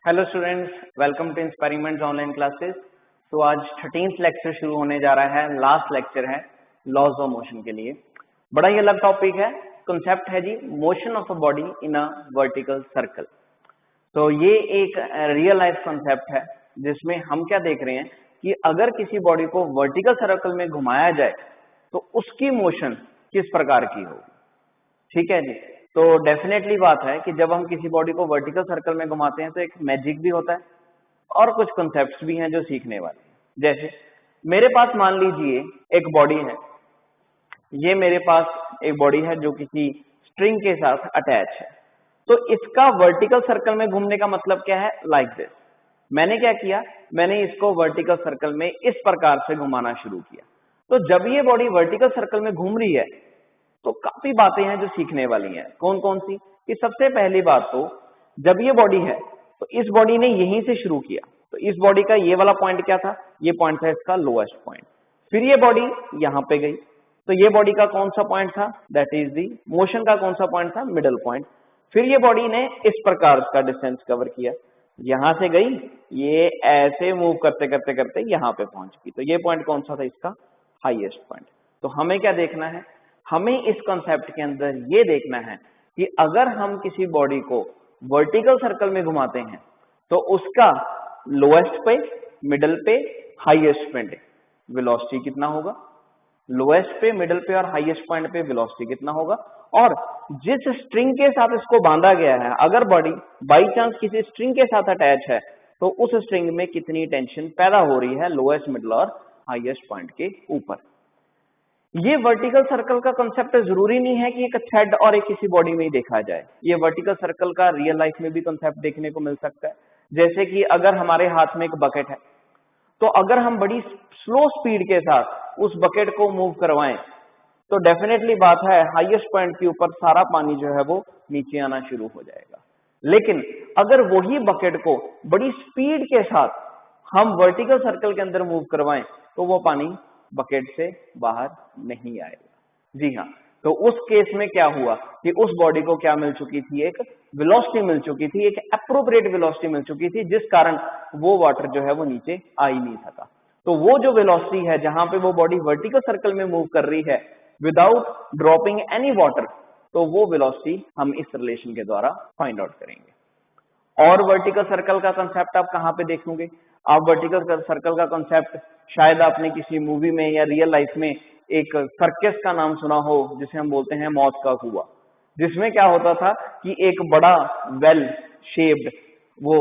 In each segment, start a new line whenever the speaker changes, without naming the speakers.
Hello students, welcome to inspiring online classes. तो आज 13th lecture शुरू होने जा रहा है, लास्ट लेक्चर है लॉज ऑफ मोशन के लिए। बड़ा ही अलग टॉपिक है, कंसेप्ट है जी motion of a body in a vertical circle. तो ये एक रियल लाइफ कंसेप्ट है जिसमें हम क्या देख रहे हैं कि अगर किसी बॉडी को वर्टिकल सर्कल में घुमाया जाए तो उसकी मोशन किस प्रकार की होगी। ठीक है जी। तो डेफिनेटली बात है कि जब हम किसी बॉडी को वर्टिकल सर्कल में घुमाते हैं तो एक मैजिक भी होता है और कुछ कॉन्सेप्ट्स भी हैं जो सीखने वाले हैं। जैसे मेरे पास मान लीजिए एक बॉडी है, ये मेरे पास एक बॉडी है जो किसी स्ट्रिंग के साथ अटैच है। तो इसका वर्टिकल सर्कल में घूमने का मतलब क्या है? Like this. मैंने क्या किया, मैंने इसको वर्टिकल सर्कल में इस प्रकार से घुमाना शुरू किया। तो जब ये बॉडी वर्टिकल सर्कल में घूम रही है तो काफी बातें हैं जो सीखने वाली हैं। कौन कौन सी? कि सबसे पहली बात तो जब ये बॉडी है तो इस बॉडी ने यहीं से शुरू किया, तो इस बॉडी का ये वाला पॉइंट क्या था? ये पॉइंट था इसका लोएस्ट पॉइंट। फिर ये बॉडी यहां पे गई, तो ये बॉडी का कौन सा पॉइंट था? दैट इज दी मोशन का कौन सा पॉइंट था? Middle point. फिर ये बॉडी ने इस प्रकार का डिस्टेंस कवर किया, यहां से गई, ये ऐसे मूव करते करते करते यहां पे पहुंच गई। तो ये पॉइंट कौन सा था? इसका हाईएस्ट पॉइंट। तो हमें क्या देखना है? हमें इस कॉन्सेप्ट के अंदर ये देखना है कि अगर हम किसी बॉडी को वर्टिकल सर्कल में घुमाते हैं तो उसका लोएस्ट पे, मिडल पे, हाईएस्ट पे वेलोसिटी कितना होगा, लोएस्ट पे, मिडल पे और हाईएस्ट पॉइंट पे वेलोसिटी कितना होगा, और जिस स्ट्रिंग के साथ इसको बांधा गया है, अगर बॉडी बाई चांस किसी स्ट्रिंग के साथ अटैच है तो उस स्ट्रिंग में कितनी टेंशन पैदा हो रही है लोएस्ट, मिडल और हाईएस्ट पॉइंट के ऊपर। ये वर्टिकल सर्कल का कंसेप्ट जरूरी नहीं है कि एक थ्रेड और एक किसी बॉडी में ही देखा जाए। ये वर्टिकल सर्कल का रियल लाइफ में भी कंसेप्ट देखने को मिल सकता है। जैसे कि अगर हमारे हाथ में एक बकेट है, तो अगर हम बड़ी स्लो स्पीड के साथ उस बकेट को मूव करवाएं तो डेफिनेटली बात है हाईएस्ट पॉइंट के ऊपर सारा पानी जो है वो नीचे आना शुरू हो जाएगा। लेकिन अगर वही बकेट को बड़ी स्पीड के साथ हम वर्टिकल सर्कल के अंदर मूव करवाएं तो वो पानी बकेट से बाहर नहीं आएगा। जी हाँ। तो उस केस में क्या हुआ कि उस बॉडी को क्या मिल चुकी थी? एक वेलोसिटी मिल चुकी थी, एक एप्रोप्रिएट वेलोसिटी मिल चुकी थी, जिस कारण वो वाटर जो है वो नीचे आ ही नहीं सका। तो वो जो वेलोसिटी है जहां पे वो बॉडी वर्टिकल सर्कल में मूव कर रही है विदाउट ड्रॉपिंग एनी वाटर, तो वो वेलोसिटी हम इस रिलेशन के द्वारा फाइंड आउट करेंगे। और वर्टिकल सर्कल का कंसेप्ट आप कहां पे देखोगे? आप वर्टिकल सर्कल का कंसेप्ट शायद आपने किसी मूवी में या रियल लाइफ में एक सर्कस का नाम सुना हो जिसे हम बोलते हैं मौत का कुआं, जिसमें क्या होता था कि एक बड़ा वेल शेप्ड वो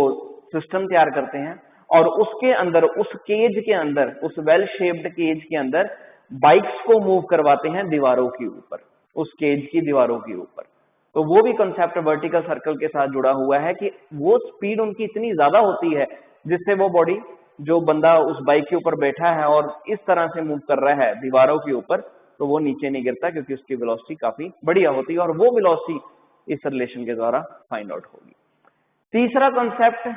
सिस्टम तैयार करते हैं और उसके अंदर, उस केज के अंदर, उस वेल शेप्ड केज के अंदर बाइक्स को मूव करवाते हैं दीवारों के ऊपर, उस केज की दीवारों के ऊपर। तो वो भी कंसेप्ट वर्टिकल सर्कल के साथ जुड़ा हुआ है कि वो स्पीड उनकी इतनी ज्यादा होती है जिससे वो बॉडी, जो बंदा उस बाइक के ऊपर बैठा है और इस तरह से मूव कर रहा है दीवारों के ऊपर, तो वो नीचे नहीं गिरता क्योंकि उसकी वेलोसिटी काफी बढ़िया होती है और वो वेलोसिटी इस रिलेशन के द्वारा फाइंड आउट होगी। तीसरा कंसेप्ट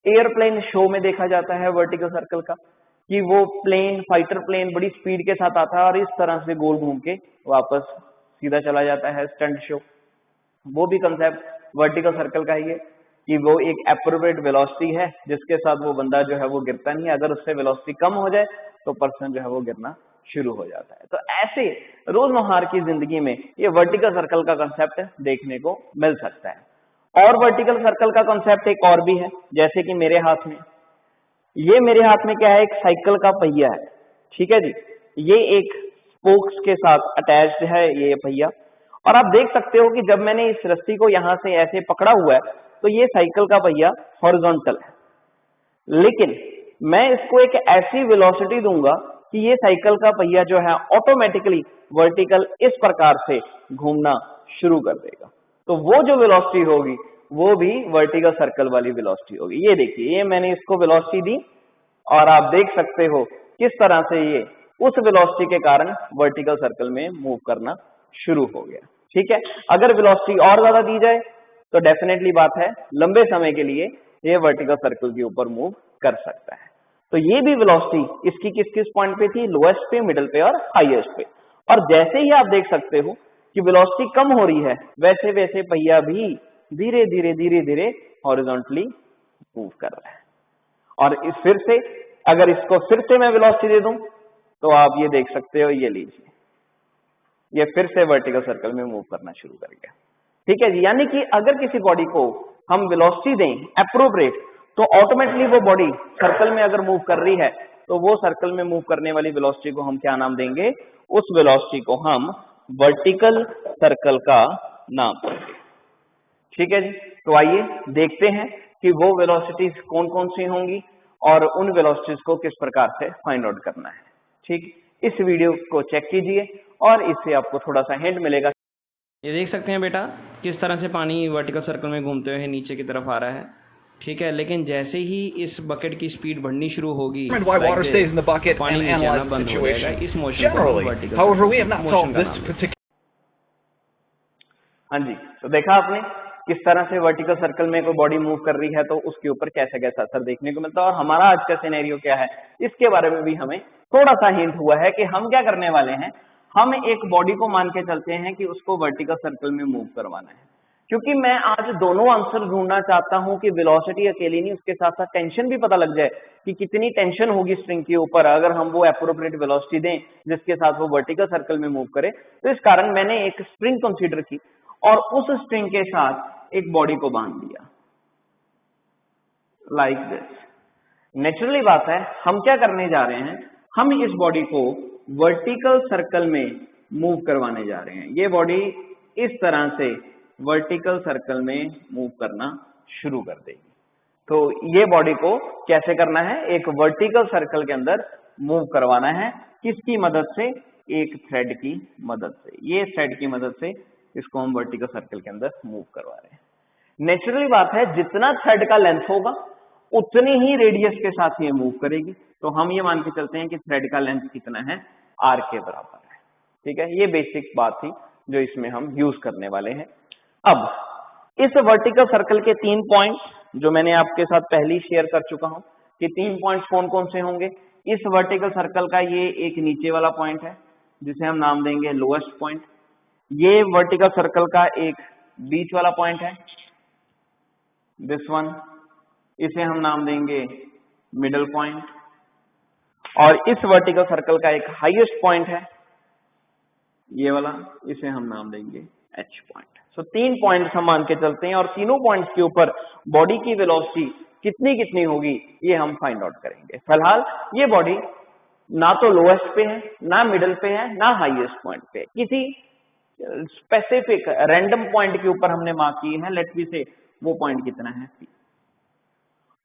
एयरप्लेन शो में देखा जाता है वर्टिकल सर्कल का, कि वो प्लेन, फाइटर प्लेन बड़ी स्पीड के साथ आता है और इस तरह से गोल घूम के वापस सीधा चला जाता है, स्टंट शो। वो भी कंसेप्ट वर्टिकल सर्कल का ही है कि वो एक एप्रोप्रिएट वेलोसिटी है जिसके साथ वो बंदा जो है वो गिरता नहीं है, अगर उससे वेलोसिटी कम हो जाए तो पर्सन जो है वो गिरना शुरू हो जाता है। तो ऐसे रोजमर्रा की जिंदगी में ये वर्टिकल सर्कल का कंसेप्ट देखने को मिल सकता है। और वर्टिकल सर्कल का कंसेप्ट एक और भी है, जैसे कि मेरे हाथ में, ये मेरे हाथ में क्या है? एक साइकिल का पहिया है। ठीक है जी। ये एक स्पोक्स के साथ अटैच्ड है ये पहिया, और आप देख सकते हो कि जब मैंने इस रस्सी को यहां से ऐसे पकड़ा हुआ है तो ये साइकिल का पहिया हॉरिजॉन्टल है, लेकिन मैं इसको एक ऐसी वेलोसिटी दूंगा कि ये साइकिल का पहिया जो है ऑटोमेटिकली वर्टिकल इस प्रकार से घूमना शुरू कर देगा। तो वो जो वेलोसिटी होगी वो भी वर्टिकल सर्कल वाली वेलोसिटी होगी। ये देखिए, ये मैंने इसको वेलोसिटी दी और आप देख सकते हो किस तरह से ये उस वेलोसिटी के कारण वर्टिकल सर्कल में मूव करना शुरू हो गया। ठीक है। अगर वेलोसिटी और ज्यादा दी जाए तो डेफिनेटली बात है लंबे समय के लिए ये वर्टिकल सर्कल के ऊपर मूव कर सकता है। तो ये भी वेलोसिटी इसकी किस किस पॉइंट पे थी? लोएस्ट पे, मिडिल पे और हाईएस्ट पे। और जैसे ही आप देख सकते हो कि वेलोसिटी कम हो रही है, वैसे वैसे पहिया भी धीरे धीरे धीरे धीरे हॉरिजॉन्टली मूव कर रहा है। और इस फिर से अगर इसको फिर से मैं वेलोसिटी दे दूं तो आप ये देख सकते हो, ये लीजिए, ये फिर से वर्टिकल सर्कल में मूव करना शुरू कर गया। ठीक है जी, यानी कि अगर किसी बॉडी को हम वेलोसिटी दें एप्रोप्रिएट तो ऑटोमेटिकली वो बॉडी सर्कल में अगर मूव कर रही है तो वो सर्कल में मूव करने वाली वेलोसिटी को हम क्या नाम देंगे? उस वेलोसिटी को हम वर्टिकल सर्कल का नाम देंगे। ठीक है जी, तो आइए देखते हैं कि वो वेलोसिटीज कौन कौन सी होंगी और उन वेलोसिटीज को किस प्रकार से फाइंड आउट करना है। ठीक, इस वीडियो को चेक कीजिए और इससे आपको थोड़ा सा हिंट मिलेगा।
ये देख सकते हैं बेटा किस तरह से पानी वर्टिकल सर्कल में घूमते हुए नीचे की तरफ आ रहा है। ठीक है, लेकिन जैसे ही इस बकेट की स्पीड बढ़नी शुरू होगी पानी नीचे आना बंद हो जाएगा। इस मोशन को वर्टिकल मोशन।
हाँ जी, तो देखा आपने किस तरह से वर्टिकल सर्कल में कोई बॉडी मूव कर रही है तो उसके ऊपर कैसा कैसा असर देखने को मिलता है। और हमारा आज का सिनेरियो क्या है इसके बारे में भी हमें थोड़ा सा हिंट हुआ है कि हम क्या करने वाले हैं। हम एक बॉडी को मान के चलते हैं कि उसको वर्टिकल सर्कल में मूव करवाना है, क्योंकि मैं आज दोनों आंसर ढूंढना चाहता हूं कि वेलोसिटी अकेली नहीं, उसके साथ साथ टेंशन भी पता लग जाए कि कितनी टेंशन होगी स्ट्रिंग के ऊपर अगर हम वो एप्रोप्रिएट वेलोसिटी दें जिसके साथ वो वर्टिकल सर्कल में मूव करे। तो इस कारण मैंने एक स्ट्रिंग कंसीडर की और उस स्ट्रिंग के साथ एक बॉडी को बांध दिया लाइक दिस। नेचुरली बात है, हम क्या करने जा रहे हैं, हम इस बॉडी को वर्टिकल सर्कल में मूव करवाने जा रहे हैं। ये बॉडी इस तरह से वर्टिकल सर्कल में मूव करना शुरू कर देगी। तो ये बॉडी को कैसे करना है, एक वर्टिकल सर्कल के अंदर मूव करवाना है। किसकी मदद से? एक थ्रेड की मदद से। ये थ्रेड की मदद से इसको हम वर्टिकल सर्कल के अंदर मूव करवा रहे हैं। नेचुरली बात है, जितना थ्रेड का लेंथ होगा उतनी ही रेडियस के साथ ये मूव करेगी। तो हम ये मान के चलते हैं कि थ्रेड का लेंथ कितना है? आर के बराबर है। ठीक है, ये बेसिक बात थी जो इसमें हम यूज करने वाले हैं। अब इस वर्टिकल सर्कल के 3 पॉइंट जो मैंने आपके साथ पहले ही शेयर कर चुका हूं कि 3 पॉइंट्स कौन कौन से होंगे। इस वर्टिकल सर्कल का ये एक नीचे वाला पॉइंट है जिसे हम नाम देंगे लोएस्ट पॉइंट। ये वर्टिकल सर्कल का एक बीच वाला पॉइंट है, दिस वन, इसे हम नाम देंगे मिडल पॉइंट। और इस वर्टिकल सर्कल का एक हाईएस्ट पॉइंट है ये वाला, इसे हम नाम देंगे एच पॉइंट। सो 3 पॉइंट्स हम मान के चलते हैं और तीनों पॉइंट्स के ऊपर बॉडी की वेलोसिटी कितनी कितनी होगी ये हम फाइंड आउट करेंगे। फिलहाल ये बॉडी ना तो लोएस्ट पे है, ना मिडल पे है, ना हाईएस्ट पॉइंट पे है, किसी स्पेसिफिक रैंडम पॉइंट के ऊपर हमने मार्क की है। लेट मी से वो पॉइंट कितना है P।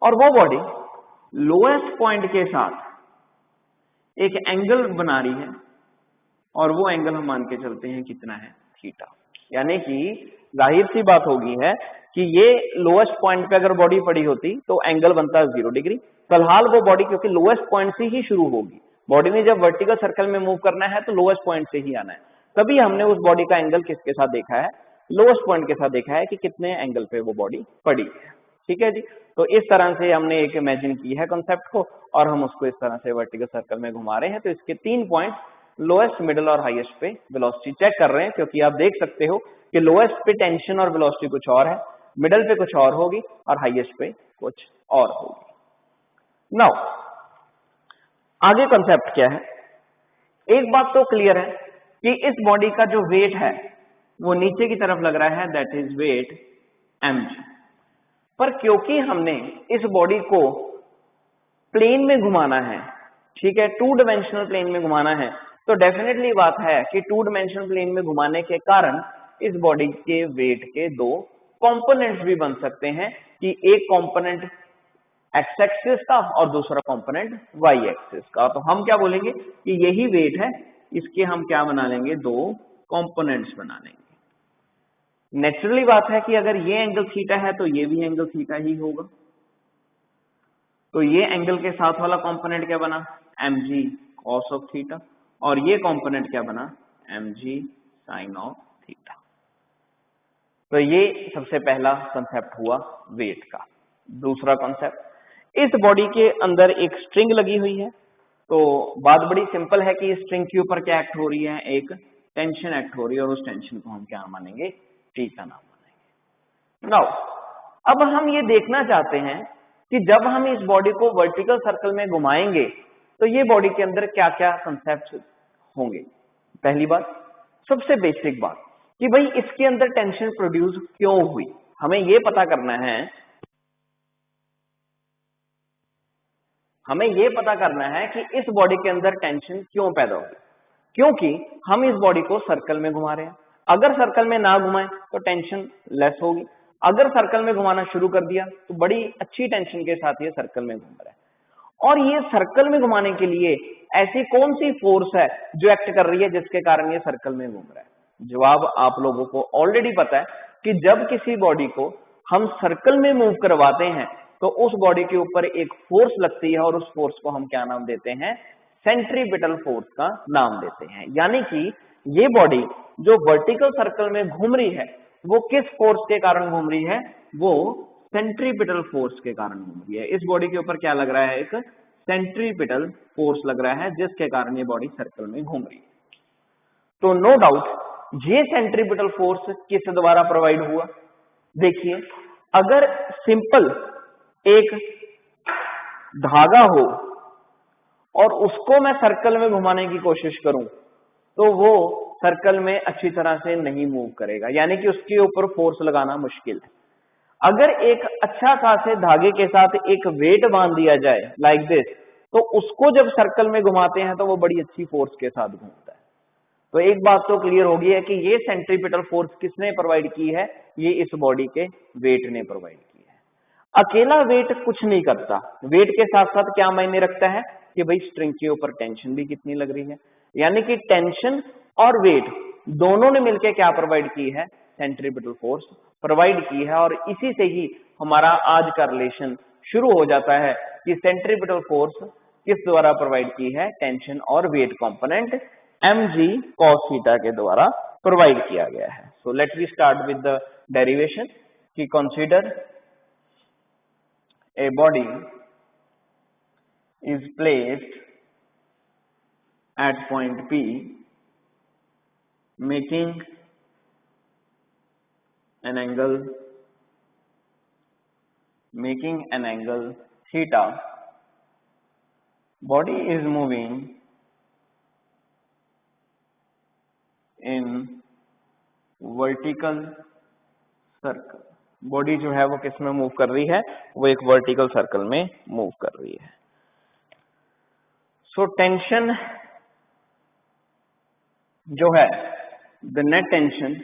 और वो बॉडी लोएस्ट पॉइंट के साथ एक एंगल बना रही है और वो एंगल हम मान के चलते हैं कितना है? थीटा। यानी कि जाहिर सी बात होगी है कि ये लोएस्ट पॉइंट पे अगर बॉडी पड़ी होती तो एंगल बनता है 0 डिग्री। फिलहाल वो बॉडी क्योंकि लोएस्ट पॉइंट से ही शुरू होगी, बॉडी ने जब वर्टिकल सर्कल में मूव करना है तो लोएस्ट पॉइंट से ही आना है, तभी हमने उस बॉडी का एंगल किसके साथ देखा है? लोएस्ट पॉइंट के साथ देखा है कि कितने एंगल पे वो बॉडी पड़ी है। ठीक है जी, तो इस तरह से हमने एक इमेजिन की है कॉन्सेप्ट को और हम उसको इस तरह से वर्टिकल सर्कल में घुमा रहे हैं। तो इसके 3 पॉइंट लोएस्ट, मिडल और हाईएस्ट पे वेलोसिटी चेक कर रहे हैं, क्योंकि आप देख सकते हो कि लोएस्ट पे टेंशन और वेलोसिटी कुछ और है, मिडल पे कुछ और होगी और हाईएस्ट पे कुछ और होगी। नाउ आगे कॉन्सेप्ट क्या है? एक बात तो क्लियर है कि इस बॉडी का जो वेट है वो नीचे की तरफ लग रहा है, दैट इज वेट mg। पर क्योंकि हमने इस बॉडी को प्लेन में घुमाना है, ठीक है, 2 डायमेंशनल प्लेन में घुमाना है, तो डेफिनेटली बात है कि 2 डायमेंशनल प्लेन में घुमाने के कारण इस बॉडी के वेट के 2 कंपोनेंट्स भी बन सकते हैं कि एक कंपोनेंट एक्स एक्सिस का और दूसरा कंपोनेंट वाई एक्सिस का। तो हम क्या बोलेंगे कि यही वेट है, इसके हम क्या बना लेंगे? 2 कंपोनेंट्स बना लेंगे। नेचुरली बात है कि अगर ये एंगल थीटा है तो ये भी एंगल थीटा ही होगा। तो ये एंगल के साथ वाला कंपोनेंट क्या बना? mg cos of theta. और ये कंपोनेंट क्या बना? mg sin of theta. तो ये सबसे पहला कंसेप्ट हुआ वेट का। दूसरा कंसेप्ट, इस बॉडी के अंदर एक स्ट्रिंग लगी हुई है। तो बात बड़ी सिंपल है कि इस स्ट्रिंग के ऊपर क्या एक्ट हो रही है? एक टेंशन एक्ट हो रही है और उस टेंशन को हम क्या मानेंगे? टी का नाम मानेंगे। नाउ अब हम ये देखना चाहते हैं कि जब हम इस बॉडी को वर्टिकल सर्कल में घुमाएंगे तो ये बॉडी के अंदर क्या क्या कंसेप्ट होंगे। पहली बात, सबसे बेसिक बात कि भाई इसके अंदर टेंशन प्रोड्यूस क्यों हुई, हमें ये पता करना है, हमें ये पता करना है कि इस बॉडी के अंदर टेंशन क्यों पैदा हुई। क्योंकि हम इस बॉडी को सर्कल में घुमा रहे हैं, अगर सर्कल में ना घुमाएं तो टेंशन लेस होगी, अगर सर्कल में घुमाना शुरू कर दिया तो बड़ी अच्छी टेंशन के साथ ये सर्कल में घूम रहा है। और ये सर्कल में घुमाने के लिए ऐसी कौन सी फोर्स है जो एक्ट कर रही है जिसके कारण ये सर्कल में घूम रहा है? जवाब आप लोगों को ऑलरेडी पता है कि जब किसी बॉडी को हम सर्कल में मूव करवाते हैं तो उस बॉडी के ऊपर एक फोर्स लगती है और उस फोर्स को हम क्या नाम देते हैं? सेंट्रीपिटल फोर्स का नाम देते हैं। यानी कि ये बॉडी जो वर्टिकल सर्कल में घूम रही है वो किस फोर्स के कारण घूम रही है? वो सेंट्रीपिटल फोर्स के कारण घूम रही है। इस बॉडी के ऊपर क्या लग रहा है? एक सेंट्रीपिटल फोर्स लग रहा है जिसके कारण ये बॉडी सर्कल में घूम रही है। तो नो डाउट ये सेंट्रीपिटल फोर्स किस द्वारा प्रोवाइड हुआ? देखिए, अगर सिंपल एक धागा हो और उसको मैं सर्कल में घुमाने की कोशिश करूं तो वो सर्कल में अच्छी तरह से नहीं मूव करेगा, यानी कि उसके ऊपर फोर्स लगाना मुश्किल है। अगर एक अच्छा खासे धागे के साथ एक वेट बांध दिया जाए लाइक दिस, तो उसको जब सर्कल में घुमाते हैं तो वो बड़ी अच्छी फोर्स के साथ घूमता है। तो एक बात तो क्लियर होगी है कि ये सेंट्रीपिटल फोर्स किसने प्रोवाइड की है? ये इस बॉडी के वेट ने प्रोवाइड की है। अकेला वेट कुछ नहीं करता, वेट के साथ साथ क्या मायने रखता है कि भाई स्ट्रिंग के ऊपर टेंशन भी कितनी लग रही है, यानी कि टेंशन और वेट दोनों ने मिलकर क्या प्रोवाइड की है? सेंट्रीपिटल फोर्स प्रोवाइड की है। और इसी से ही हमारा आज का रिलेशन शुरू हो जाता है कि सेंट्रीपिटल फोर्स किस द्वारा प्रोवाइड की है? टेंशन और weight component mg cos theta के द्वारा प्रोवाइड किया गया है। So let we start with the derivation कि consider a body is placed at point P making an angle theta. Body is moving in vertical circle. Body जो है वो किस में मूव कर रही है? वो एक वर्टिकल सर्कल में मूव कर रही है। सो टेंशन जो है, the net tension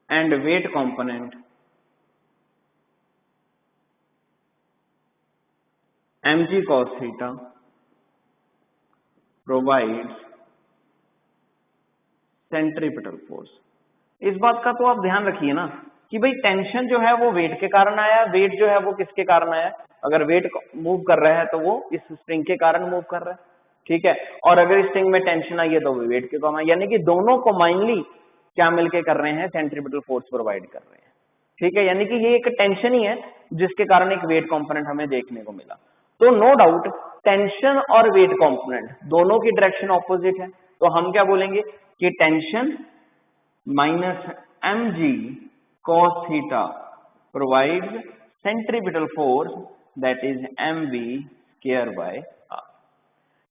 and weight component mg cos theta provides centripetal force. इस बात का तो आप ध्यान रखिए ना कि भाई टेंशन जो है वो वेट के कारण आया, वेट जो है वो किसके कारण आया? अगर वेट मूव कर रहा है तो वो इस स्ट्रिंग के कारण मूव कर रहा है, ठीक है। और अगर स्ट्रिंग में टेंशन आई है तो वो वेट के कारण, यानी कि दोनों कॉम्बाइनली क्या मिलके कर रहे हैं? सेंट्रीपिटल फोर्स प्रोवाइड कर रहे हैं, ठीक है। यानी कि ये एक टेंशन ही है जिसके कारण एक वेट कंपोनेंट हमें देखने को मिला। तो नो डाउट टेंशन और वेट कंपोनेंट दोनों की डायरेक्शन ऑपोजिट है, तो हम क्या बोलेंगे कि tension minus mg cos theta provides centripetal force that is mv square by r।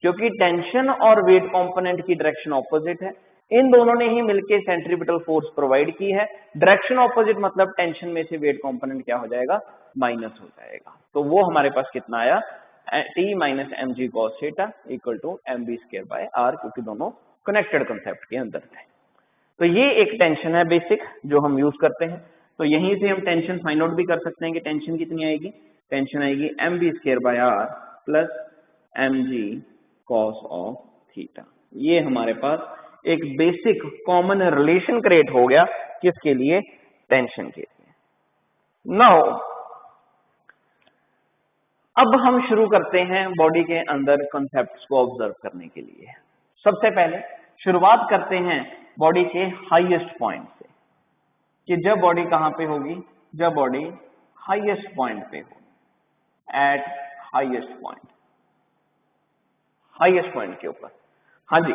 क्योंकि टेंशन और वेट कंपोनेंट की डायरेक्शन ऑपोजिट है, इन दोनों ने ही मिलकर सेंट्रीपिटल फोर्स प्रोवाइड की है। डायरेक्शन ऑपोजिट मतलब टेंशन में से वेट कंपोनेंट क्या हो जाएगा? माइनस हो जाएगा। तो वो हमारे पास कितना आया? t minus mg cos theta equal to mv square by r, क्योंकि दोनों कनेक्टेड कंसेप्ट के अंदर थे। तो ये एक टेंशन है बेसिक जो हम यूज करते हैं। तो यहीं से हम टेंशन फाइंड आउट भी कर सकते हैं कि टेंशन कितनी आएगी? टेंशन आएगी mv square by r plus mg cos of theta. ये हमारे पास एक बेसिक कॉमन रिलेशन क्रिएट हो गया, किसके लिए? टेंशन के लिए। नाउ अब हम शुरू करते हैं बॉडी के अंदर कॉन्सेप्ट्स को ऑब्जर्व करने के लिए। सबसे पहले शुरुआत करते हैं बॉडी के हाईएस्ट पॉइंट से, कि जब बॉडी कहां पे होगी? जब बॉडी हाईएस्ट पॉइंट पे होगी, eight highest point, highest point के ऊपर। हाँ जी,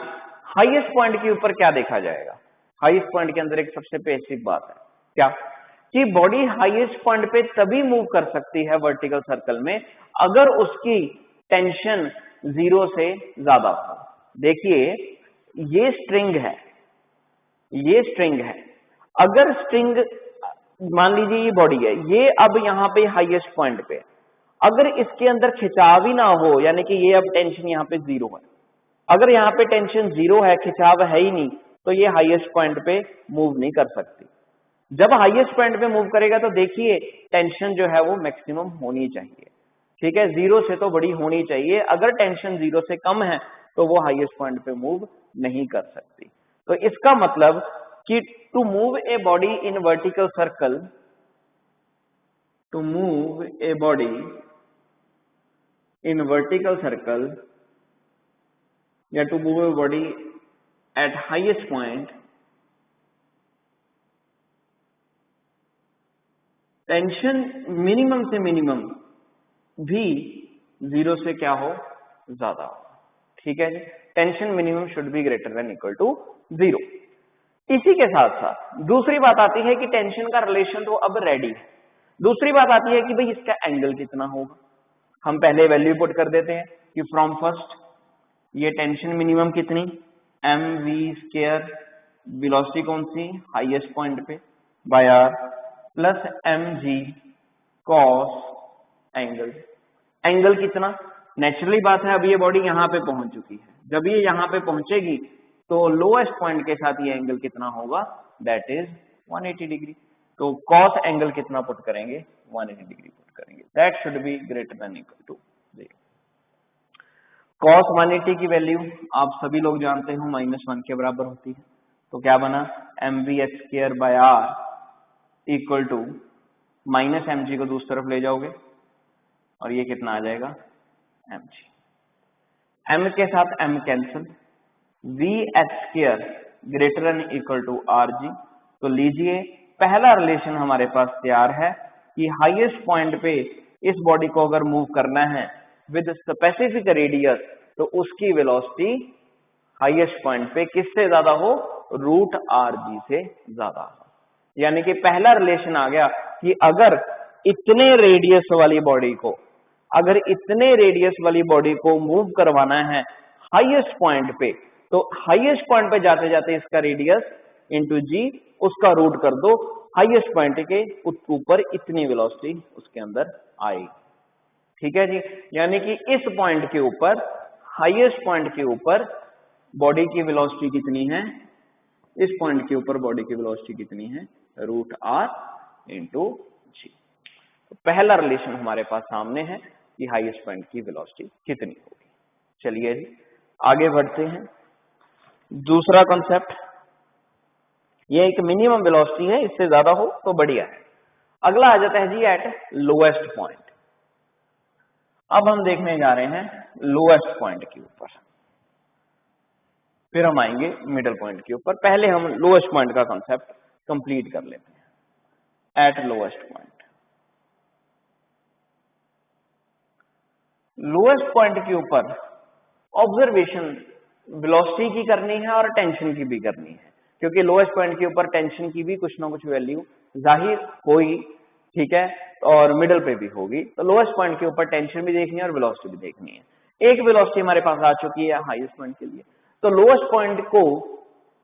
हाईएस्ट पॉइंट के ऊपर क्या देखा जाएगा? हाईएस्ट पॉइंट के अंदर एक सबसे बेसिक बात है क्या, कि बॉडी हाईएस्ट पॉइंट पे तभी मूव कर सकती है वर्टिकल सर्कल में अगर उसकी टेंशन 0 से ज्यादा हो। देखिए ये स्ट्रिंग है, ये स्ट्रिंग है, अगर स्ट्रिंग मान लीजिए ये बॉडी है, ये अब यहाँ पे हाईएस्ट पॉइंट पे, अगर इसके अंदर खिंचाव ही ना हो, यानी कि ये अब टेंशन यहाँ पे 0 है, अगर यहाँ पे टेंशन 0 है, खिंचाव है ही नहीं, तो ये हाईएस्ट पॉइंट पे मूव नहीं कर सकती। जब हाईएस्ट पॉइंट पे मूव करेगा तो देखिए टेंशन जो है वो मैक्सिमम होनी चाहिए, ठीक है, 0 से तो बड़ी होनी चाहिए। अगर टेंशन 0 से कम है तो वो हाईएस्ट पॉइंट पे मूव नहीं कर सकती। तो इसका मतलब कि to move a body in vertical circle, to move a body in vertical circle या to move a body at highest point, tension minimum से मिनिमम भी 0 से क्या हो, ज्यादा हो, ठीक है जी। Tension minimum should be greater than equal to 0। इसी के साथ साथ दूसरी बात आती है कि टेंशन का रिलेशन तो अब रेडी है। दूसरी बात आती है कि भाई इसका एंगल कितना होगा। हम पहले वैल्यू पुट कर देते हैं कि फ्रॉम फर्स्ट ये टेंशन मिनिमम कितनी, mv², वेलोसिटी कौन सी, हाईएस्ट पॉइंट पे, by r plus mg cos angle. Angle कितना, नेचुरली बात है अब ये बॉडी यहाँ पे पहुंच चुकी है, जब ये यहाँ पे पहुंचेगी तो लोएस्ट पॉइंट के साथ ये एंगल कितना होगा, दैट इज 180 डिग्री। तो cos एंगल कितना पुट करेंगे, 180 डिग्री पुट करेंगे, that should be greater than equal to 0। cos 180 की वैल्यू आप सभी लोग जानते हो -1 के बराबर होती है, तो क्या बना, mvh²/r इक्वल टू -mg को दूसरी तरफ ले जाओगे और ये कितना आ जाएगा, mg, m के साथ m cancel, vh² greater than equal to rg। तो लीजिए पहला रिलेशन हमारे पास तैयार है कि हाईएस्ट पॉइंट पे इस बॉडी को अगर मूव करना है विद स्पेसिफिक रेडियस तो उसकी वेलोसिटी हाईएस्ट पॉइंट पे किससे ज्यादा हो, √rg से ज्यादा हो। यानी कि पहला रिलेशन आ गया कि अगर इतने रेडियस वाली बॉडी को, अगर इतने रेडियस वाली बॉडी को मूव करवाना है हाईएस्ट पॉइंट पे, तो हाईएस्ट पॉइंट पे जाते जाते इसका रेडियस इंटू जी, उसका रूट कर दो, हाईएस्ट पॉइंट के ऊपर इतनी वेलोसिटी उसके अंदर आएगी, ठीक है जी। यानी कि इस पॉइंट के ऊपर, हाईएस्ट पॉइंट के ऊपर बॉडी की वेलोसिटी कितनी है, इस पॉइंट के ऊपर बॉडी की वेलोसिटी कितनी है, √r इंटू जी। तो पहला रिलेशन हमारे पास सामने है कि हाईएस्ट पॉइंट की वेलोसिटी कितनी होगी। चलिए जी आगे बढ़ते हैं। दूसरा कॉन्सेप्ट, ये एक मिनिमम वेलोसिटी है, इससे ज्यादा हो तो बढ़िया है। अगला आ जाता है जी एट लोएस्ट पॉइंट। अब हम देखने जा रहे हैं लोएस्ट पॉइंट के ऊपर, फिर हम आएंगे मिडिल पॉइंट के ऊपर। पहले हम लोएस्ट पॉइंट का कॉन्सेप्ट कंप्लीट कर लेते हैं। Eight lowest point, lowest point के ऊपर ऑब्जर्वेशन वेलोसिटी की करनी है और टेंशन की भी करनी है, क्योंकि लोएस्ट पॉइंट के ऊपर टेंशन की भी कुछ ना कुछ वैल्यू जाहिर होगी, ठीक है, और मिडिल पे भी होगी। तो लोएस्ट पॉइंट के ऊपर टेंशन भी देखनी है और वेलोसिटी भी देखनी है। एक वेलोसिटी हमारे पास आ चुकी है हाईएस्ट पॉइंट के लिए, तो लोएस्ट पॉइंट को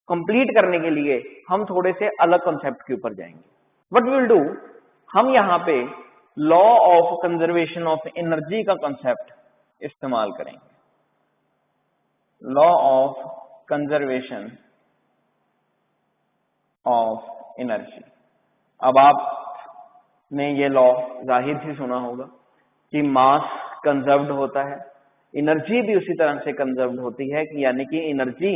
कंप्लीट करने के लिए हम थोड़े से अलग कॉन्सेप्ट के ऊपर जाएंगे। व्हाट वी विल डू, हम यहाँ पे law of conservation of energy का कॉन्सेप्ट इस्तेमाल करेंगे। Law of conservation of energy. अब आपने ये लॉ जाहिर से सुना होगा कि मास कंजर्व्ड होता है, एनर्जी भी उसी तरह से कंजर्व्ड होती है, कि यानी कि एनर्जी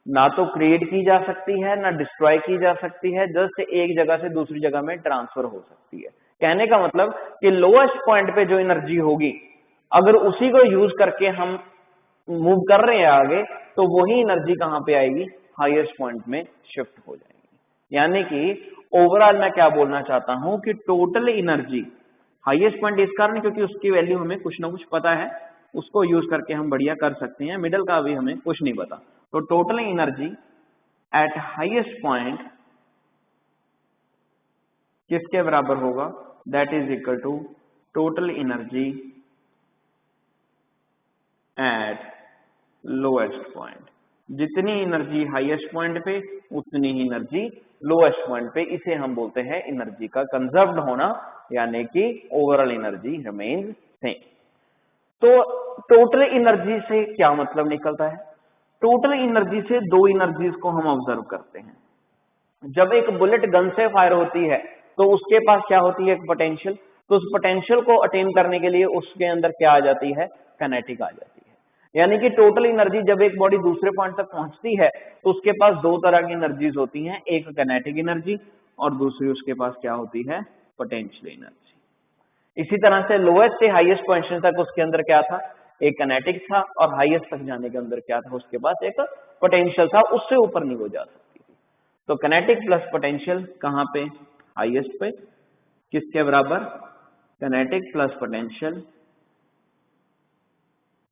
ना तो क्रिएट की जा सकती है ना डिस्ट्रॉय की जा सकती है, जस्ट एक जगह से दूसरी जगह में ट्रांसफर हो सकती है। कहने का मतलब कि लोएस्ट पॉइंट पे जो एनर्जी होगी अगर उसी को यूज करके हम मूव कर रहे हैं आगे, तो वही एनर्जी कहां पे आएगी, हाईएस्ट पॉइंट में शिफ्ट हो जाएगी। यानी कि ओवरऑल मैं क्या बोलना चाहता हूं कि टोटल एनर्जी हाईएस्ट पॉइंट इस कारण क्योंकि उसकी वैल्यू हमें कुछ ना कुछ पता है, उसको यूज करके हम बढ़िया कर सकते हैं। मिडिल का भी हमें कुछ नहीं पता, तो total energy at highest point किसके बराबर होगा, that is equal to total energy at lowest point. जितनी एनर्जी हाईएस्ट पॉइंट पे उतनी ही एनर्जी लोएस्ट पॉइंट पे, इसे हम बोलते हैं एनर्जी का कंजर्व्ड होना, यानी कि ओवरऑल एनर्जी रिमेन्स सेम। तो टोटल एनर्जी से क्या मतलब निकलता है, टोटल एनर्जी से दो एनर्जीज को हम ऑब्जर्व करते हैं। जब एक बुलेट गन से फायर होती है तो उसके पास क्या होती है, एक पोटेंशियल, तो उस पोटेंशियल को अटेन करने के लिए उसके अंदर क्या आ जाती है, काइनेटिक आ जाती है। यानी कि टोटल एनर्जी जब एक बॉडी दूसरे पॉइंट तक पहुंचती है तो उसके पास दो तरह की एनर्जीज होती हैं, एक काइनेटिक एनर्जी और दूसरी उसके पास क्या होती है, पोटेंशियल एनर्जी। इसी तरह से लोएस्ट से हाईएस्ट पोजीशन तक उसके अंदर क्या था, एक काइनेटिक था, और हाईएस्ट तक जाने के अंदर क्या था, उसके पास एक पोटेंशियल था, उससे ऊपर नहीं वो जा सकती थी। तो काइनेटिक प्लस पोटेंशियल कहां पे, हाईएस्ट पे, किसके बराबर, काइनेटिक प्लस पोटेंशियल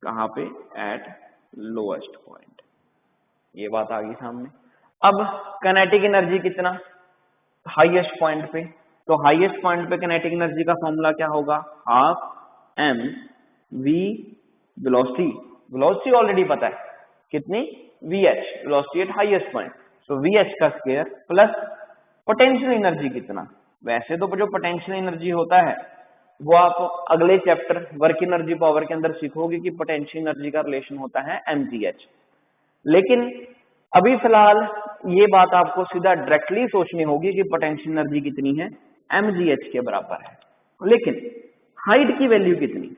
कहां पे, एट लोएस्ट पॉइंट। ये बात आ गई सामने। अब काइनेटिक एनर्जी कितना, हाईएस्ट पॉइंट पे, तो हाईएस्ट पॉइंट पे काइनेटिक एनर्जी का फॉर्मूला क्या होगा, half m v velocity, velocity already पता है कितनी, v h, velocity at highest point, so v h का स्क्वायर प्लस पोटेंशियल एनर्जी कितना। वैसे तो जो पोटेंशियल एनर्जी होता है वो आप अगले चैप्टर वर्क एनर्जी पावर के अंदर सीखोगे कि पोटेंशियल एनर्जी का रिलेशन होता है mgh, लेकिन अभी फिलहाल ये बात आपको सीधा डायरेक्टली सोचनी होगी कि पोटेंशियल एनर्जी कितनी है, mgh के बराबर है। लेकिन हाइट की वैल्यू कितनी,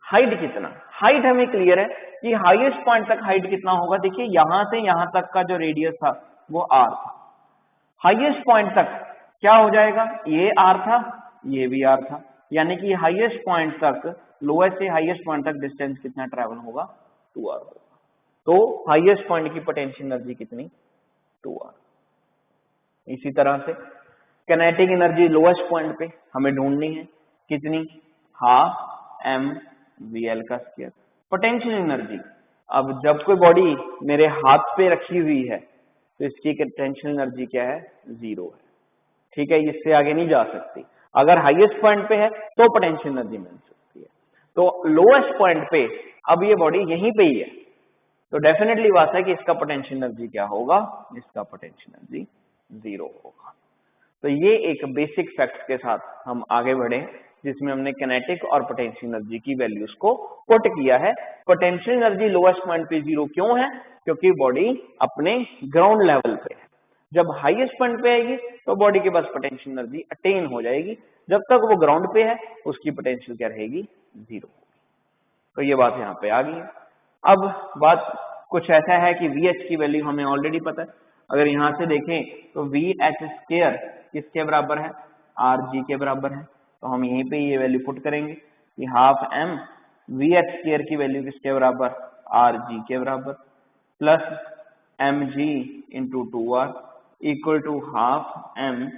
हाइट कितना, हाइट हमें क्लियर है कि हाईएस्ट पॉइंट तक हाइट कितना होगा। देखिए यहां से यहां तक का जो रेडियस था वो r था, हाईएस्ट पॉइंट तक क्या हो जाएगा, ये r था, ये भी r था, यानी कि हाईएस्ट पॉइंट तक, लोएस्ट से हाईएस्ट पॉइंट तक डिस्टेंस कितना ट्रेवल होगा, 2r होगा। तो हाईएस्ट पॉइंट की पोटेंशियल एनर्जी कितनी, 2r। इसी तरह से काइनेटिक एनर्जी लोएस्ट पॉइंट पे हमें ढूंढनी है, कितनी, हाफ एम वी एल का स्क्वायर। पोटेंशियल एनर्जी, अब जब कोई बॉडी मेरे हाथ पे रखी हुई है तो इसकी पोटेंशियल एनर्जी क्या है, 0 है, ठीक है, इससे आगे नहीं जा सकती। अगर हाईएस्ट पॉइंट पे है तो पोटेंशियल एनर्जी मिल सकती है। तो लोएस्ट पॉइंट पे अब ये बॉडी यहीं पे ही है, तो डेफिनेटली बात है कि इसका पोटेंशियल एनर्जी क्या होगा, इसका पोटेंशियल एनर्जी 0 होगा। तो ये एक बेसिक फैक्ट के साथ हम आगे बढ़े जिसमें हमने काइनेटिक और पोटेंशियल एनर्जी की वैल्यूज को पुट किया है। पोटेंशियल एनर्जी लोएस्ट पॉइंट पे 0 क्यों है, क्योंकि बॉडी अपने ग्राउंड लेवल पे है। जब हाईएस्ट पॉइंट पे आएगी तो बॉडी के पास पोटेंशियल एनर्जी अटेन हो जाएगी, जब तक वो ग्राउंड पे है उसकी पोटेंशियल क्या रहेगी, 0। तो ये बात यहाँ पे आ गई है। अब बात कुछ ऐसा है कि VH की वैल्यू हमें ऑलरेडी पता है। अगर यहाँ से देखें तो VH स्क्वायर किसके बराबर है, RG के बराबर है, तो हम यहीं पे ये वैल्यू पुट करेंगे कि हाफ एम VH स्क्वायर की वैल्यू किसके बराबर, RG के बराबर, plus mg into 2r equal to half m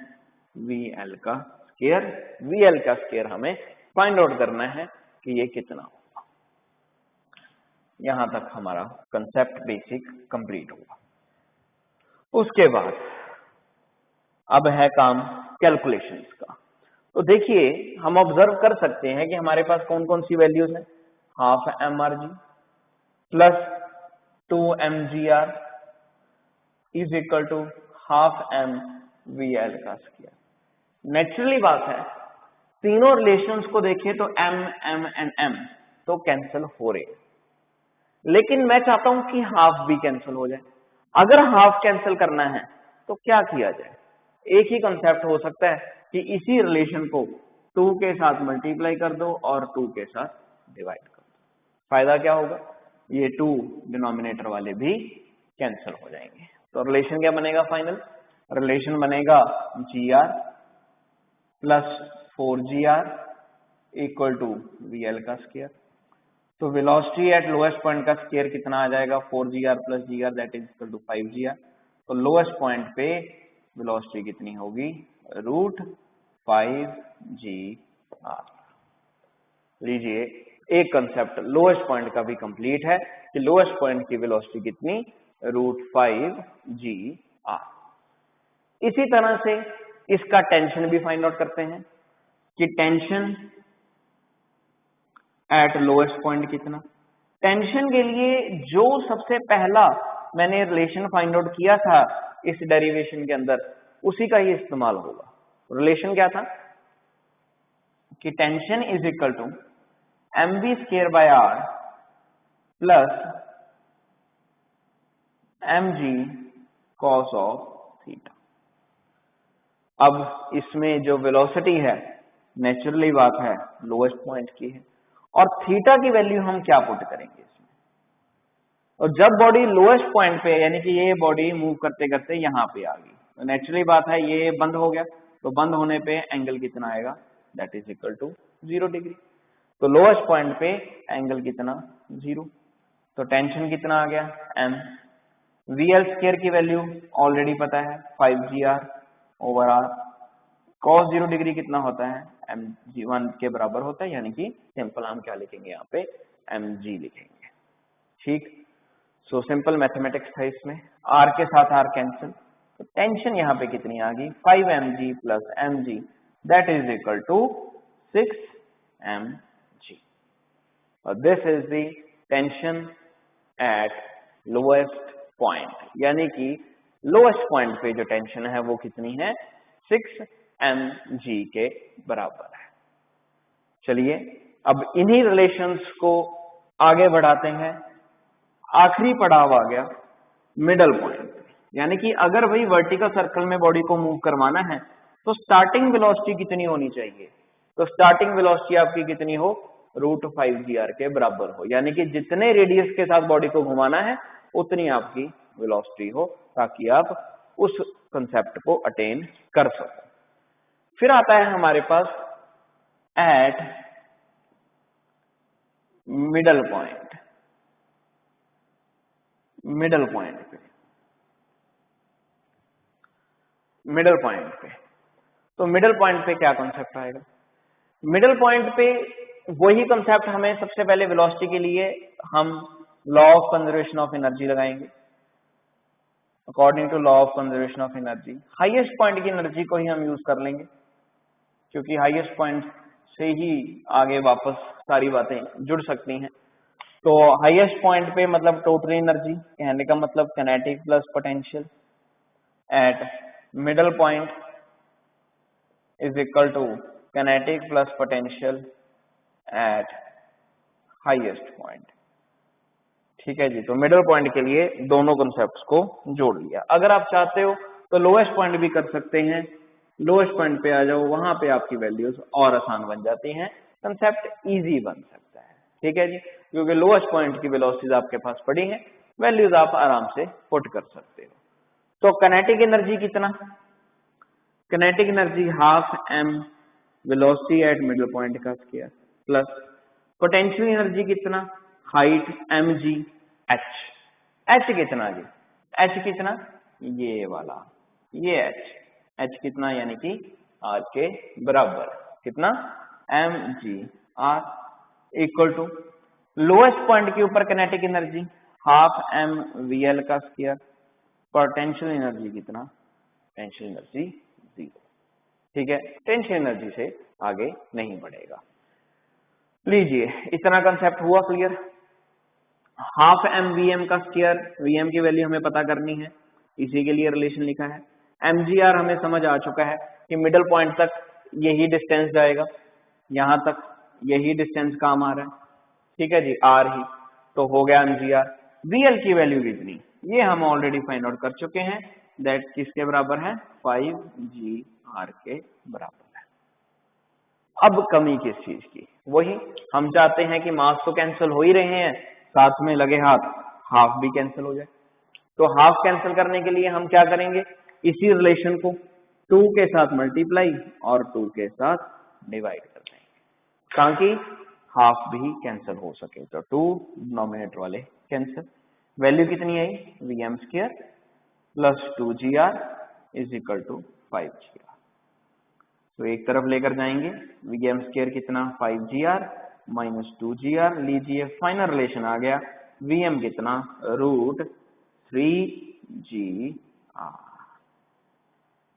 VL का स्क्वायर। VL का स्क्वायर हमें फाइंड आउट करना है कि ये कितना होगा। यहां तक हमारा कंसेप्ट बेसिक कंप्लीट हुआ। उसके बाद अब है काम कैलकुलेशंस का। तो देखिए हम ऑब्जर्व कर सकते हैं कि हमारे पास कौन कौन सी वैल्यूज हैं, हाफ mrg प्लस 2mgr is equal to half m VL का स्क्वायर। नेचुरली बात है तीनों रिलेशंस को देखें तो m m एंड m तो कैंसिल हो रहे हैं, लेकिन मैं चाहता हूं कि हाफ भी कैंसिल हो जाए। अगर हाफ कैंसिल करना है तो क्या किया जाए, एक ही कंसेप्ट हो सकता है कि इसी रिलेशन को 2 के साथ मल्टीप्लाई कर दो और 2 के साथ डिवाइड कर दो। फायदा क्या होगा, ये 2 डिनोमिनेटर वाले भी कैंसिल हो जाएंगे। तो रिलेशन क्या बनेगा, फाइनल रिलेशन बनेगा gr plus 4gr equal to VL का स्क्वायर। तो वेलोसिटी एट लोएस्ट पॉइंट का स्क्वायर कितना आ जाएगा, 4gr plus gr that is equal to 5gr। तो लोएस्ट पॉइंट पे वेलोसिटी कितनी होगी, √5gr। लीजिए एक कंसेप्ट लोएस्ट पॉइंट का भी कंप्लीट है कि लोएस्ट पॉइंट की वेलोसिटी कितनी, √5GR। इसी तरह से इसका टेंशन भी फाइंड आउट करते हैं कि टेंशन एट लोएस्ट पॉइंट कितना। टेंशन के लिए जो सबसे पहला मैंने रिलेशन फाइंड आउट किया था इस डेरिवेशन के अंदर, उसी का ही इस्तेमाल होगा। रिलेशन क्या था कि tension is equal to mv²/r plus mg cos of theta. अब इसमें जो वेलोसिटी है नेचुरली बात है लोएस्ट पॉइंट की है, और थीटा की वैल्यू हम क्या पुट करेंगे इसमें। और जब बॉडी लोएस्ट पॉइंट पे, यानी कि ये बॉडी मूव करते करते यहाँ पे आ गई, तो नेचुरली बात है ये बंद हो गया, तो बंद होने पे एंगल कितना आएगा, that is equal to 0 degree. तो लोएस्ट पॉइंट पे एंगल कितना, 0। तो टेंशन कितना आ गया, m। VL² की वैल्यू ऑलरेडी पता है 5GR/r। cos 0 डिग्री कितना होता है, mg1 के बराबर होता है, यानी कि सिंपल हम क्या लिखेंगे यहाँ पे, mg लिखेंगे। ठीक, सो सिंपल मैथमेटिक्स था इसमें। r के साथ r कैंसिल, तो टेंशन यहाँ पे कितनी आ गई, 5mg plus mg, that is equal to 6mg। और this is the tension at lowest point, यानी कि लोएस्ट पॉइंट पे जो टेंशन है वो कितनी है, 6mg के बराबर है। चलिए अब इन्हीं रिलेशंस को आगे बढ़ाते हैं। आखिरी पड़ाव आ गया मिडल पॉइंट, यानी कि अगर भाई वर्टिकल सर्कल में बॉडी को मूव करवाना है तो स्टार्टिंग वेलोसिटी कितनी होनी चाहिए, तो स्टार्टिंग वेलोसिटी आपकी कितनी हो, √5GR के बराबर हो, यानी कि जितने रेडियस के साथ बॉडी को घुमाना है उतनी आपकी वेलोसिटी हो, ताकि आप उस कंसेप्ट को अटेन कर सको। फिर आता है हमारे पास at middle point. Middle point पे, मिडल पॉइंट पे, तो मिडल पॉइंट पे क्या कॉन्सेप्ट आएगा, मिडल पॉइंट पे वही कॉन्सेप्ट हमें सबसे पहले वेलोसिटी के लिए हम law of conservation of energy लगाएंगे। According to law of conservation of energy highest point की एनर्जी को ही हम यूज कर लेंगे, क्योंकि हाईएस्ट पॉइंट से ही आगे वापस सारी बातें जुड़ सकती हैं। तो हाईएस्ट पॉइंट पे मतलब टोटल एनर्जी, कहने का मतलब kinetic plus potential at middle point is equal to kinetic plus potential at highest point. ठीक है जी, तो मिडल पॉइंट के लिए दोनों कॉन्सेप्ट्स को जोड़ लिया। अगर आप चाहते हो तो लोएस्ट पॉइंट भी कर सकते हैं, लोएस्ट पॉइंट पे आ जाओ, वहां पे आपकी वैल्यूज और आसान बन जाती हैं, कंसेप्ट इजी बन सकता है। ठीक है जी, क्योंकि लोएस्ट पॉइंट की वेलोसिटीज आपके पास पड़ी हैं, वैल्यूज आप आराम से पुट कर सकते हो। तो किनेटिक एनर्जी कितना, kinetic energy half m velocity at middle point का स्क्वायर प्लस पोटेंशियल एनर्जी कितना, हाइट mg h। h कितना जी, h कितना, ये वाला, ये h कितना, यानी कि r के बराबर कितना, mg/r equal to lowest point के ऊपर kinetic energy half m vl का स्क्वायर, पोटेंशियल एनर्जी कितना, टेंशियल एनर्जी 0। ठीक है, टेंशियल एनर्जी से आगे नहीं बढ़ेगा। लीजिए इतना कंसेप्ट हुआ क्लियर। हाफ m vm का स्क्वायर, vm की वैल्यू हमें पता करनी है, इसी के लिए रिलेशन लिखा है। mgr हमें समझ आ चुका है कि मिडल पॉइंट तक यही डिस्टेंस जाएगा, यहां तक यही डिस्टेंस काम आ रहा है। ठीक है जी, r ही तो हो गया mgr। vl की वैल्यू कितनी, ये हम ऑलरेडी फाइंड आउट कर चुके हैं, दैट किसके बराबर है, 5gr के बराबर है। अब कमी किस चीज की, वही हम चाहते हैं कि मास तो कैंसिल हो ही रहे हैं, साथ में लगे हाथ हाफ भी कैंसिल हो जाए। तो हाफ कैंसिल करने के लिए हम क्या करेंगे, इसी रिलेशन को 2 के साथ मल्टीप्लाई और 2 के साथ डिवाइड कर देंगे, ताकि हाफ भी कैंसिल हो सके। तो 2 डिनोमिनेटर वाले कैंसिल, वैल्यू कितनी आई, vm² plus 2gr is equal to 5gr। तो एक तरफ लेकर जाएंगे, vm² कितना, 5gr माइनस 2gr, लीजिए फाइनल रिलेशन आ गया, vm कितना, √3 3 g r.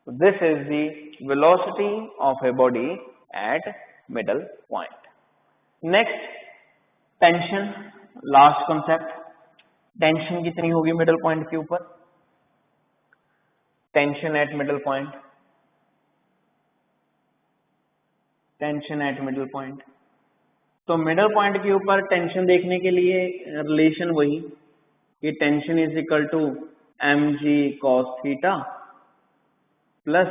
So this is the velocity of a body at middle point. Next, tension, last concept. Tension कितनी होगी मिडल पॉइंट के ऊपर? Tension at middle point. Tension at middle point. तो middle point के ऊपर tension देखने के लिए रिलेशन वही कि tension is equal to mg cos theta plus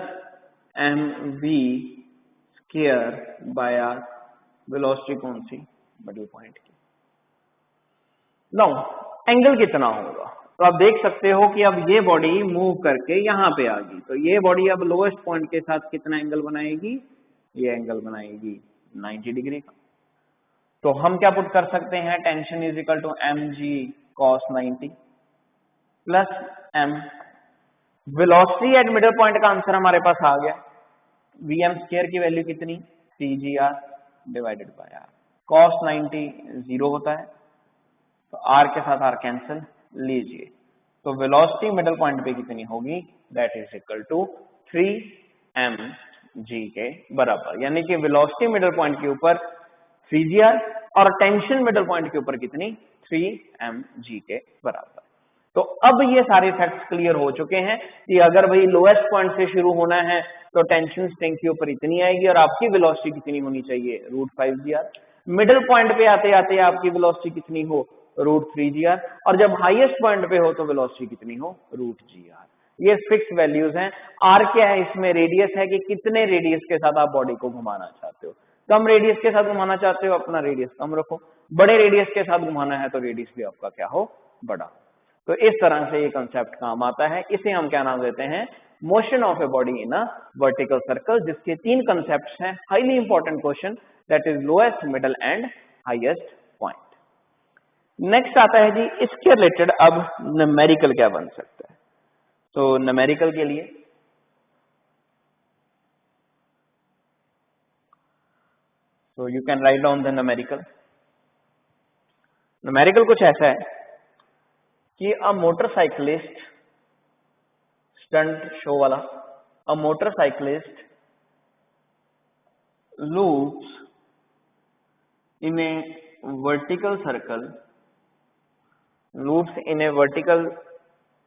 mv square by r. Velocity कौन सी? मिडल पॉइंट की. नाउ एंगल कितना होगा? तो आप देख सकते हो कि अब ये बॉडी मूव करके यहाँ पे आ गई, तो ये बॉडी अब लोएस्ट पॉइंट के साथ कितना एंगल बनाएगी? ये एंगल बनाएगी 90 डिग्री का. तो हम क्या पुट कर सकते हैं? Tension is equal to mg cos 90 plus m. Velocity at middle point का आंसर हमारे पास आ गया. vm स्क्वायर की वैल्यू कितनी? 3gr divided by r. cos 90 0 होता है, तो r के साथ r कैंसिल लीजिए. तो वेलोसिटी मिडल पॉइंट पे कितनी होगी? That is equal to 3mg के बराबर. यानी कि वेलोसिटी मिडल पॉइंट के ऊपर 3gr और टेंशन मिडल पॉइंट के ऊपर कितनी? 3mg के बराबर. तो अब ये सारे फैक्ट्स क्लियर हो चुके हैं कि अगर भाई लोएस्ट पॉइंट से शुरू होना है तो टेंशन स्ट्रेंथ के ऊपर इतनी आएगी और आपकी वेलोसिटी कितनी होनी चाहिए? √5gr. मिडिल पॉइंट पे आते आते आपकी वेलोसिटी कितनी हो? √3gr. और जब हाईएस्ट पॉइंट पे हो तो वेलोसिटी कितनी हो? √gr. ये फिक्स वैल्यूज हैं. r क्या है? इसमें रेडियस है कि कितने रेडियस के साथ आप बॉडी को घुमाना चाहते हो. कम रेडियस के साथ घुमाना चाहते हो, अपना रेडियस कम रखो. बड़े रेडियस के साथ घुमाना है तो रेडियस भी आपका क्या हो? बड़ा. तो इस तरह से ये कंसेप्ट काम आता है. इसे हम क्या नाम देते हैं? Motion of A body in a vertical circle, जिसके 3 कंसेप्ट्स हैं. Highly important question, that is lowest, middle and highest point. Next आता है जी इसके रिलेटेड अब न्यूमेरिकल क्या बन सकता है. तो न्यूमेरिकल के लिए so you can write down the numerical. Numerical कुछ ऐसा है कि अ मोटरसाइकिलिस्ट, स्टंट शो वाला, अ motorcyclist loops in a vertical circle, loops in a vertical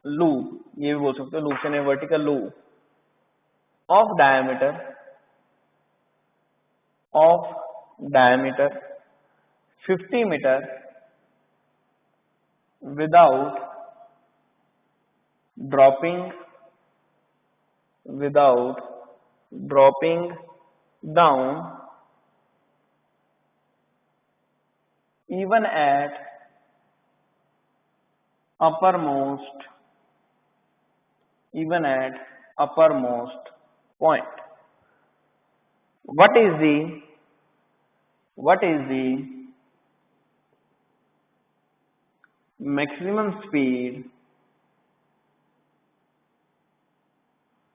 loop, ये भी बोल सकते हो loops in a vertical loop of diameter 50 meter without dropping down even at uppermost point. What is the maximum speed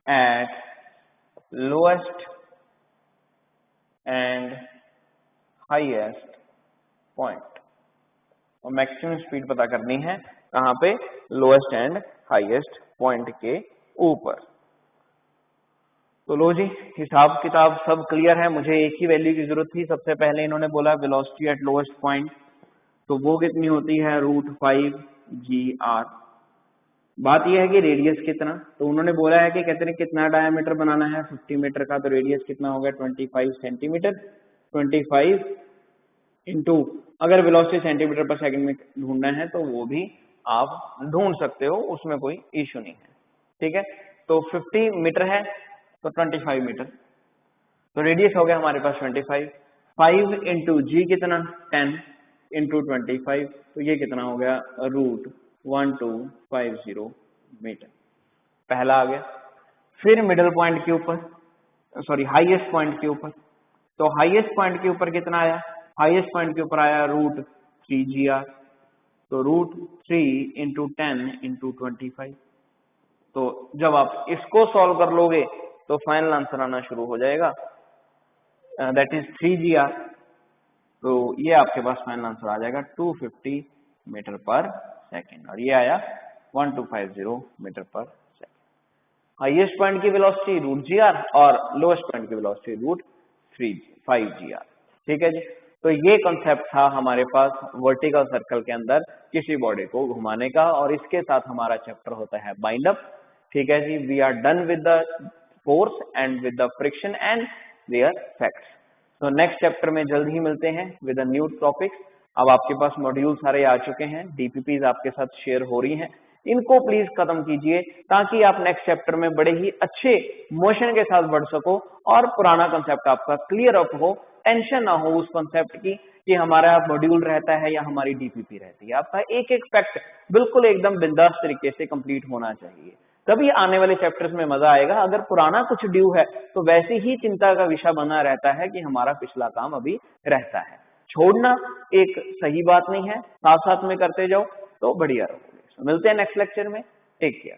at lowest and highest point? और maximum speed पता करनी है कहाँ पे? लोएस्ट एंड हाईएस्ट पॉइंट के ऊपर. तो लो जी, हिसाब किताब सब क्लियर है. मुझे एक ही वैल्यू की जरूरत थी. सबसे पहले इन्होंने बोला वेलोसिटी एट लोएस्ट पॉइंट, तो वो कितनी होती है? √5gr. बात यह है कि रेडियस कितना, तो उन्होंने बोला है कि कहते हैं कितना डायमीटर बनाना है? 50 मीटर का. तो रेडियस कितना हो गया? 25 सेंटीमीटर. 25 इंटू, अगर वेलोसिटी सेंटीमीटर पर सेकंड में ढूंढना है तो वो भी आप ढूंढ सकते हो, उसमें कोई इश्यू नहीं है. ठीक है. तो 50 मीटर है तो 25 मीटर, तो रेडियस हो गया हमारे पास 25. 5 इंटू जी कितना? 10 इंटू 25, तो ये कितना हो गया? √1250 मीटर. पहला आ गया. फिर मिडिल पॉइंट के ऊपर, सॉरी हाईएस्ट पॉइंट के ऊपर, तो हाईएस्ट पॉइंट के ऊपर कितना आया? हाईएस्ट पॉइंट के ऊपर आया √3gr. तो √3 इंटू 10 इंटू 25. तो जब आप इसको सॉल्व कर लोगे तो फाइनल आंसर आना शुरू हो जाएगा, दैट इज 3gr. तो ये आपके पास फाइनल आंसर आ जाएगा 250 मीटर पर सेकेंड, और ये आया 1250 मीटर पर सेकंड। हाईएस्ट पॉइंट की वेलोसिटी √gr और लोएस्ट पॉइंट की वेलोसिटी √5gr। ठीक है जी। तो ये कॉन्सेप्ट था हमारे पास वर्टिकल सर्कल के अंदर किसी बॉडी को घुमाने का, और इसके साथ हमारा चैप्टर होता है बाइंड अप। ठीक है जी। We are done with the force and with the friction and their facts. तो नेक्स्ट चैप्टर में जल्द ही मिलते हैं विद अ न्यू टॉपिक्स। अब आपके पास मॉड्यूल सारे आ चुके हैं, डीपीपीज आपके साथ शेयर हो रही हैं, इनको प्लीज खत्म कीजिए ताकि आप नेक्स्ट चैप्टर में बड़े ही अच्छे मोशन के साथ बढ़ सको और पुराना कंसेप्ट आपका क्लियर अप हो, टेंशन ना हो उस कंसेप्ट की कि हमारा मॉड्यूल रहता है या हमारी डीपीपी रहती है। आपका एक एक फैक्ट बिल्कुल एकदम बिंदास तरीके से कंप्लीट होना चाहिए, तभी आने वाले चैप्टर्स में मजा आएगा। अगर पुराना कुछ ड्यू है तो वैसे ही चिंता का विषय बना रहता है कि हमारा पिछला काम अभी रहता है। छोड़ना एक सही बात नहीं है, साथ साथ में करते जाओ तो बढ़िया रहोगे। मिलते हैं नेक्स्ट लेक्चर में। Take care.